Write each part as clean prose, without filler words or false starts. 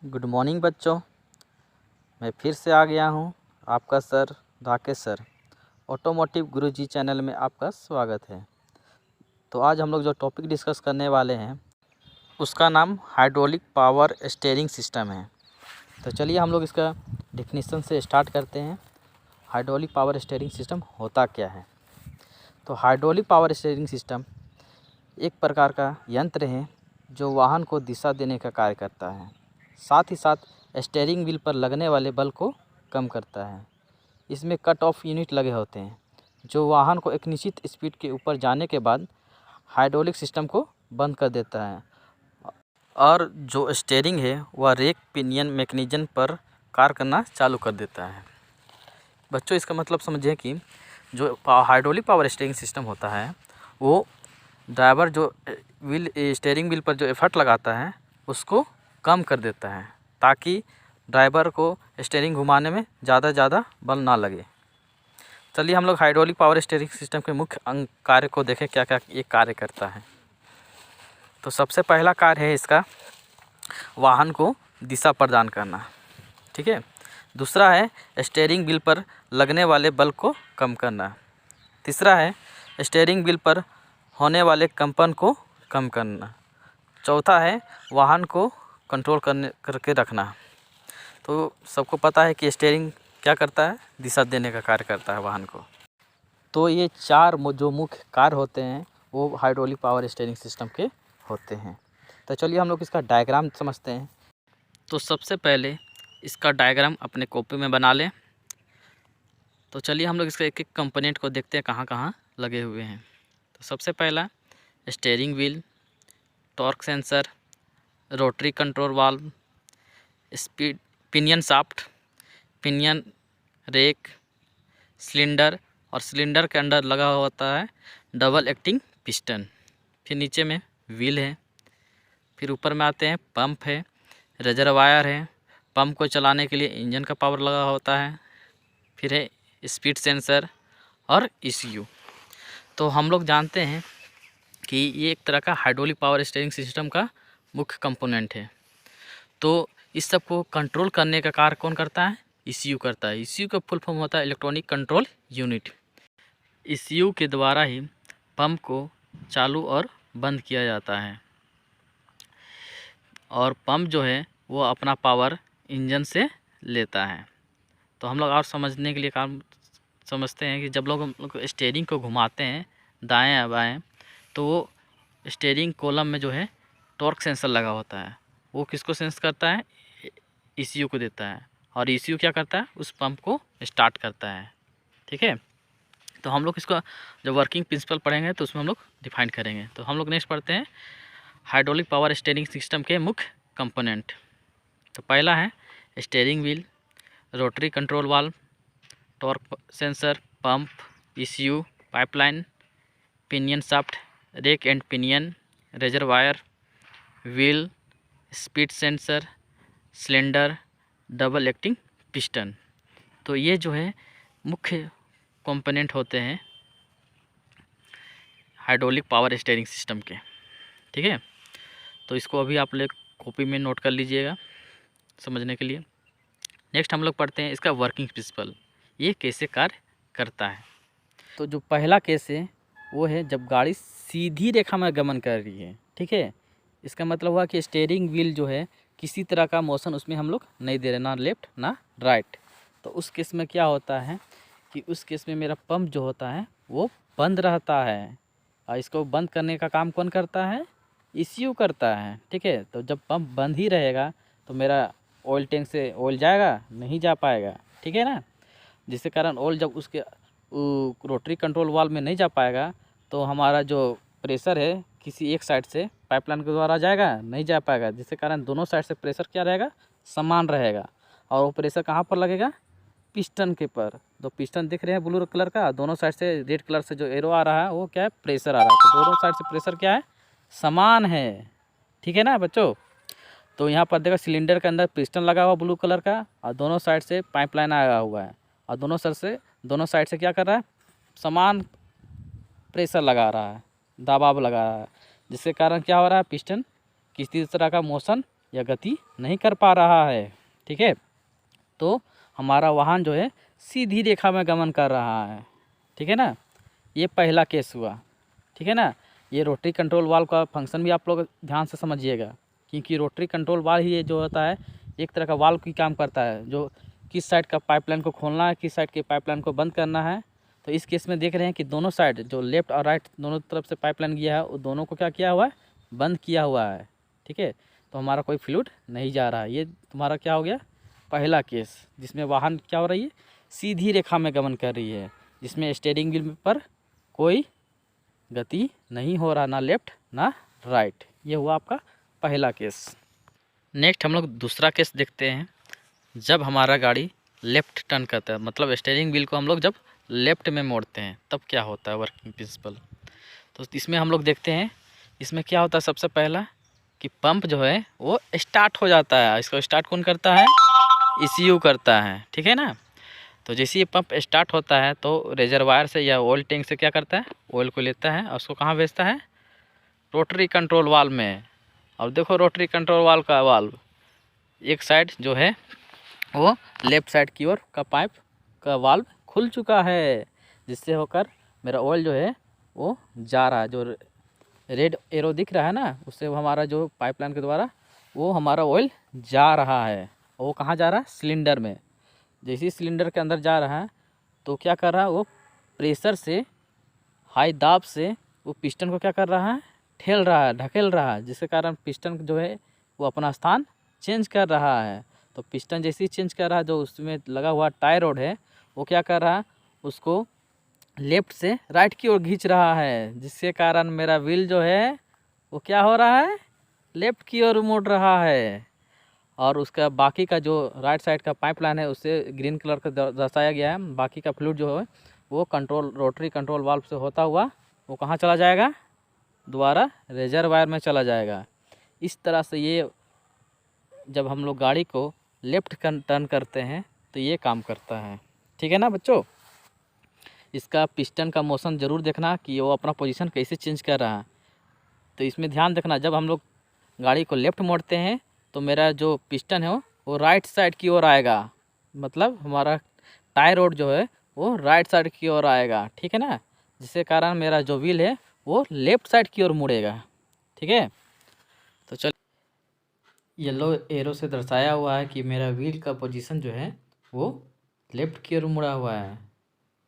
Good morning बच्चों। मैं फिर से आ गया हूँ, आपका सर राकेश सर। ऑटोमोटिव गुरुजी चैनल में आपका स्वागत है। तो आज हम लोग जो टॉपिक डिस्कस करने वाले हैं उसका नाम हाइड्रोलिक पावर स्टीयरिंग सिस्टम है। तो चलिए हम लोग इसका डेफिनेशन से स्टार्ट करते हैं। हाइड्रोलिक पावर स्टीयरिंग सिस्टम होता क्या है? तो हाइड्रोलिक पावर स्टीयरिंग सिस्टम एक प्रकार का यंत्र है जो वाहन को दिशा देने का कार्य करता है, साथ ही साथ स्टीयरिंग व्हील पर लगने वाले बल को कम करता है। इसमें कट ऑफ यूनिट लगे होते हैं जो वाहन को एक निश्चित स्पीड के ऊपर जाने के बाद हाइड्रोलिक सिस्टम को बंद कर देता है, और जो स्टीयरिंग है वह रेक पिनियन मैकेनिज्म पर कार्य करना चालू कर देता है। बच्चों, इसका मतलब समझिए कि जो हाइड्रोलिक पावर स्टीयरिंग सिस्टम होता है वो ड्राइवर जो स्टीयरिंग व्हील पर जो एफर्ट लगाता है उसको कम कर देता है, ताकि ड्राइवर को स्टीयरिंग घुमाने में ज़्यादा बल ना लगे। चलिए हम लोग हाइड्रोलिक पावर स्टीयरिंग सिस्टम के मुख्य अंग कार्य को देखें, क्या क्या ये कार्य करता है। तो सबसे पहला कार्य है इसका वाहन को दिशा प्रदान करना, ठीक है। दूसरा है स्टीयरिंग व्हील पर लगने वाले बल को कम करना। तीसरा है स्टीयरिंग व्हील पर होने वाले कंपन को कम करना। चौथा है वाहन को कंट्रोल करके रखना। तो सबको पता है कि स्टीयरिंग क्या करता है, दिशा देने का कार्य करता है वाहन को। तो ये चार जो मुख्य कार्य होते हैं वो हाइड्रोलिक पावर स्टीयरिंग सिस्टम के होते हैं। तो चलिए हम लोग इसका डायग्राम समझते हैं। तो सबसे पहले इसका डायग्राम अपने कॉपी में बना लें। तो चलिए हम लोग इसका एक एक कंपोनेंट को देखते हैं कहाँ कहाँ लगे हुए हैं। तो सबसे पहला steering wheel, torque sensor, rotary control valve, speed pinion shaft, pinion rack, cylinder, और सिलेंडर के अंदर लगा होता है डबल एक्टिंग पिस्टन। फिर नीचे में व्हील है। फिर ऊपर में आते हैं पंप है, रिजर्वायर है, पंप को चलाने के लिए इंजन का पावर लगा होता है। फिर है स्पीड सेंसर और ECU। तो हम लोग जानते हैं कि ये एक तरह का हाइड्रोलिक पावर स्टीयरिंग सिस्टम का मुख्य कंपोनेंट है। तो इस सब को कंट्रोल करने का कार्य कौन करता है? ECU करता है। ECU का फुल फॉर्म होता है इलेक्ट्रॉनिक कंट्रोल यूनिट। ECU के द्वारा ही पंप को चालू और बंद किया जाता है, और पंप जो है वो अपना पावर इंजन से लेता है। तो हम लोग और समझने के लिए काम समझते हैं कि जब हम लोग स्टीयरिंग को घुमाते हैं दाएं या बाएं, तो वो स्टीयरिंग कॉलम में जो है टॉर्क सेंसर लगा होता है। वो किसको सेंस करता है? ECU को देता है, और ECU क्या करता है? उस पंप को स्टार्ट करता है, ठीक है। तो हम लोग इसका जब वर्किंग प्रिंसिपल पढ़ेंगे तो उसमें हम लोग डिफाइन करेंगे। तो हम लोग नेक्स्ट पढ़ते हैं हाइड्रोलिक पावर स्टीयरिंग सिस्टम के मुख्य कंपोनेंट। तो पहला है steering wheel, rotary control valve, torque sensor, pump, ECU, pipeline, pinion shaft, rack and pinion, reservoir, wheel, speed sensor, cylinder, double acting piston. तो ये जो है मुख्य कंपोनेंट होते हैं हाइड्रोलिक पावर स्टीयरिंग सिस्टम के, ठीक है। तो इसको अभी आप लोग कॉपी में नोट कर लीजिएगा समझने के लिए। नेक्स्ट हम लोग पढ़ते हैं इसका वर्किंग प्रिंसिपल, ये कैसे कार्य करता है। तो जो पहला केस है वो है जब गाड़ी सीधी रेखा में गमन कर रही है, ठीक है। इसका मतलब हुआ कि स्टीयरिंग व्हील जो है किसी तरह का मोशन उसमें हम लोग नहीं दे रहे, ना लेफ्ट ना राइट। तो उस केस में क्या होता है कि उस केस में मेरा पंप जो होता है वो बंद रहता है, और इसको बंद करने का काम कौन करता है? ECU करता है, ठीक है। तो जब पंप बंद ही रहेगा तो मेरा ऑयल टैंक से ऑयल जाएगा नहीं, जा पाएगा, ठीक है ना। जिसके कारण ऑयल जब उसके रोटरी कंट्रोल वाल्व में नहीं जा पाएगा तो हमारा जो प्रेशर है किसी एक साइड से पाइपलाइन के द्वारा जाएगा नहीं, जा पाएगा। जिसके कारण दोनों साइड से प्रेशर क्या रहेगा? समान रहेगा। और वो प्रेशर कहाँ पर लगेगा? पिस्टन के पर। तो पिस्टन दिख रहे हैं ब्लू कलर का, दोनों साइड से रेड कलर से जो एरो आ रहा है वो क्या है? प्रेशर आ रहा है। तो दोनों साइड से प्रेशर क्या है? समान है, ठीक है ना बच्चों। तो यहाँ पर देखो सिलेंडर के अंदर पिस्टन लगा हुआ ब्लू कलर का, और दोनों साइड से पाइपलाइन आया हुआ है, और दोनों साइड से क्या कर रहा है? समान प्रेशर लगा रहा है, दबाव लगा रहा है। जिसके कारण क्या हो रहा है? पिस्टन किसी तरह का मोशन या गति नहीं कर पा रहा है। ठीक है, तो हमारा वाहन जो है सीधी रेखा में गमन कर रहा है। ठीक है ना, ये पहला केस हुआ। ठीक है ना, ये रोटरी कंट्रोल वाल्व का फंक्शन भी आप लोग ध्यान से समझिएगा, क्योंकि रोटरी कंट्रोल वाल्व ही ये जो होता है एक तरह का वाल्व की काम करता है, जो किस साइड का पाइपलाइन को खोलना है, किस साइड के पाइपलाइन को बंद करना है। तो इस केस में देख रहे हैं कि दोनों साइड जो लेफ़्ट और राइट दोनों तरफ से पाइपलाइन गया है, वो दोनों को क्या किया हुआ है, बंद किया हुआ है। ठीक है, तो हमारा कोई फ्लूइड नहीं जा रहा है। ये तुम्हारा क्या हो गया, पहला केस, जिसमें वाहन क्या हो रही है, सीधी रेखा में गमन कर रही है, जिसमें स्टीयरिंग व्हील पर कोई गति नहीं हो रहा, ना लेफ्ट ना राइट। ये हुआ आपका पहला केस। नेक्स्ट हम लोग दूसरा केस देखते हैं। जब हमारा गाड़ी लेफ़्ट टर्न करता है, मतलब स्टीयरिंग व्हील को हम लोग जब लेफ़्ट में मोड़ते हैं, तब क्या होता है वर्किंग प्रिंसिपल। तो इसमें हम लोग देखते हैं, इसमें क्या होता है, सबसे पहला कि पंप जो है वो स्टार्ट हो जाता है। इसको स्टार्ट कौन करता है, ECU करता है। ठीक है ना, तो जैसे ये पंप स्टार्ट होता है तो रेजरवायर से या ऑयल टैंक से क्या करता है, ऑयल को लेता है और उसको कहाँ भेजता है, रोटरी कंट्रोल वाल्व में। और देखो रोटरी कंट्रोल वाल्व का वाल्व एक साइड जो है वो लेफ़्ट साइड की ओर का पाइप का वाल्व खुल चुका है, जिससे होकर मेरा ऑयल जो है वो जा रहा है। जो रेड एरो दिख रहा है ना, उससे हमारा जो पाइपलाइन के द्वारा वो हमारा ऑयल जा रहा है। वो कहाँ जा रहा है, सिलेंडर में। जैसे ही सिलेंडर के अंदर जा रहा है तो क्या कर रहा है, वो प्रेशर से, हाई दाब से वो पिस्टन को क्या कर रहा है, ठेल रहा है, ढकेल रहा है, जिसके कारण पिस्टन जो है वो अपना स्थान चेंज कर रहा है। तो पिस्टन जैसे ही चेंज कर रहा है, जो उसमें लगा हुआ टाई रॉड है वो क्या कर रहा है, उसको लेफ़्ट से राइट की ओर खींच रहा है, जिसके कारण मेरा व्हील जो है वो क्या हो रहा है, लेफ़्ट की ओर मुड़ रहा है। और उसका बाकी का जो राइट साइड का पाइपलाइन है उससे ग्रीन कलर का दर्शाया गया है। बाकी का फ्लूइड जो है वो कंट्रोल रोटरी कंट्रोल वाल्व से होता हुआ वो कहाँ चला जाएगा, दोबारा रेजरवायर में चला जाएगा। इस तरह से ये जब हम लोग गाड़ी को लेफ़्ट टर्न करते हैं तो ये काम करता है। ठीक है ना बच्चों, इसका पिस्टन का मोशन ज़रूर देखना कि वो अपना पोजीशन कैसे चेंज कर रहा है। तो इसमें ध्यान रखना, जब हम लोग गाड़ी को लेफ़्ट मोड़ते हैं तो मेरा जो पिस्टन है वो राइट साइड की ओर आएगा, मतलब हमारा टाई रॉड जो है वो राइट साइड की ओर आएगा। ठीक है ना, जिसके कारण मेरा जो व्हील है वो लेफ़्ट साइड की ओर मुड़ेगा। ठीक है, तो चल येलो एरो से दर्शाया हुआ है कि मेरा व्हील का पोजीशन जो है वो लेफ़्ट की ओर मुड़ा हुआ है।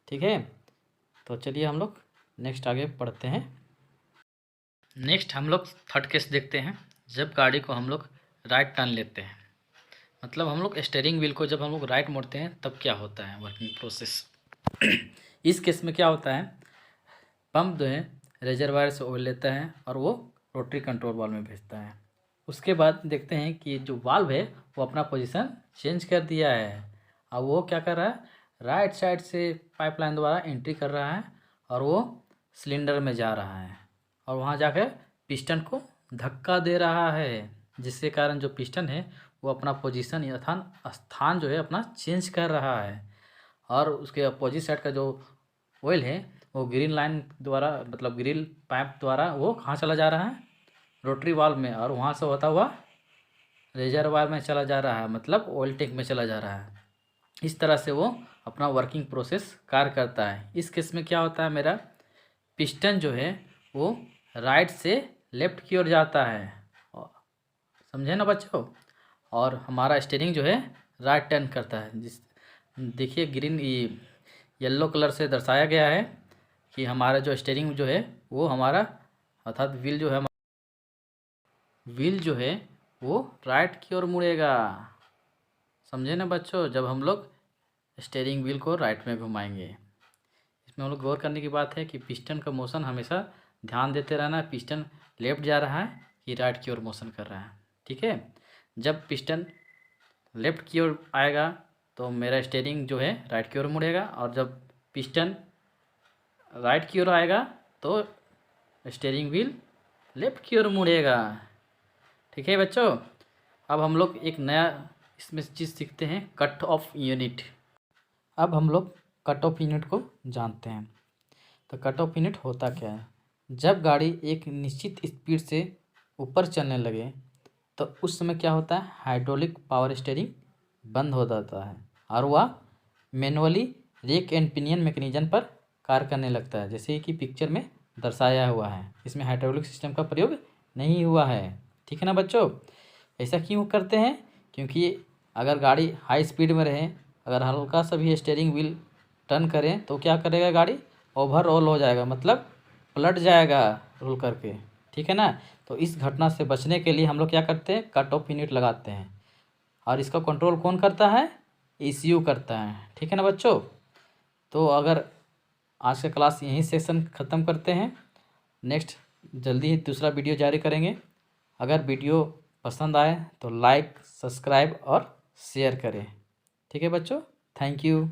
ठीक है, तो चलिए हम लोग नेक्स्ट आगे पढ़ते हैं। नेक्स्ट हम लोग थर्ड केस देखते हैं। जब गाड़ी को हम लोग राइट टर्न लेते हैं, मतलब हम लोग स्टीयरिंग व्हील को जब हम लोग राइट मोड़ते हैं तब क्या होता है वर्किंग प्रोसेस। इस केस में क्या होता है, पंप जो है रेजरवायर से ऑयल लेता है और वो रोटरी कंट्रोल वाल्व में भेजता है। उसके बाद देखते हैं कि जो वाल्व है वो अपना पोजीशन चेंज कर दिया है। अब वो क्या कर रहा है, राइट साइड से पाइपलाइन द्वारा एंट्री कर रहा है और वो सिलेंडर में जा रहा है और वहाँ जाकर पिस्टन को धक्का दे रहा है, जिसके कारण जो पिस्टन है वो अपना पोजीशन या स्थान जो है अपना चेंज कर रहा है। और उसके अपोजिट साइड का जो ऑयल है वो ग्रीन लाइन द्वारा, मतलब ग्रिल पाइप द्वारा वो कहाँ चला जा रहा है, रोटरी वाल्व में, और वहाँ से होता हुआ रेजरवायर में चला जा रहा है, मतलब ऑयल टैंक में चला जा रहा है। इस तरह से वो अपना वर्किंग प्रोसेस कार्य करता है। इस केस में क्या होता है, मेरा पिस्टन जो है वो राइट से लेफ़्ट की ओर जाता है, समझे ना बच्चों, और हमारा स्टीयरिंग जो है राइट टर्न करता है। जिस देखिए ग्रीन येलो कलर से दर्शाया गया है कि हमारा जो स्टीयरिंग जो है वो हमारा, अर्थात व्हील जो है वो राइट की ओर मुड़ेगा, समझे ना बच्चों, जब हम लोग स्टीयरिंग व्हील को राइट में घुमाएंगे। इसमें हम लोग गौर करने की बात है कि पिस्टन का मोशन हमेशा ध्यान देते रहना, पिस्टन लेफ्ट जा रहा है कि राइट की ओर मोशन कर रहा है। ठीक है, जब पिस्टन लेफ़्ट की ओर आएगा तो मेरा स्टीयरिंग जो है राइट की ओर मुड़ेगा, और जब पिस्टन राइट की ओर आएगा तो स्टीयरिंग व्हील लेफ़्ट की ओर मुड़ेगा। ठीक है बच्चों, अब हम लोग एक नया इसमें चीज़ सीखते हैं, कट ऑफ यूनिट। अब हम लोग कट ऑफ यूनिट को जानते हैं। तो कट ऑफ यूनिट होता क्या है, जब गाड़ी एक निश्चित स्पीड से ऊपर चलने लगे तो उस समय क्या होता है, हाइड्रोलिक पावर स्टीयरिंग बंद हो जाता है और वह manually rack and pinion mechanism पर कार्य करने लगता है, जैसे कि पिक्चर में दर्शाया हुआ है। इसमें हाइड्रोलिक सिस्टम का प्रयोग नहीं हुआ है। ठीक है ना बच्चों। ऐसा क्यों करते हैं, क्योंकि अगर गाड़ी हाई स्पीड में रहे, अगर हल्का सा भी स्टीयरिंग व्हील टर्न करें तो क्या करेगा, गाड़ी ओवरऑल हो जाएगा, मतलब पलट जाएगा रोल करके। ठीक है ना। तो इस घटना से बचने के लिए हम लोग क्या करते हैं, कट ऑफ यूनिट लगाते हैं और इसका कंट्रोल कौन करता है, ECU करता है। ठीक है ना बच्चों। तो अगर आज का क्लास यहीं सेशन ख़त्म करते हैं, नेक्स्ट जल्दी ही दूसरा वीडियो जारी करेंगे। अगर वीडियो पसंद आए तो लाइक, सब्सक्राइब और शेयर करें। ठीक है बच्चों, थैंक यू।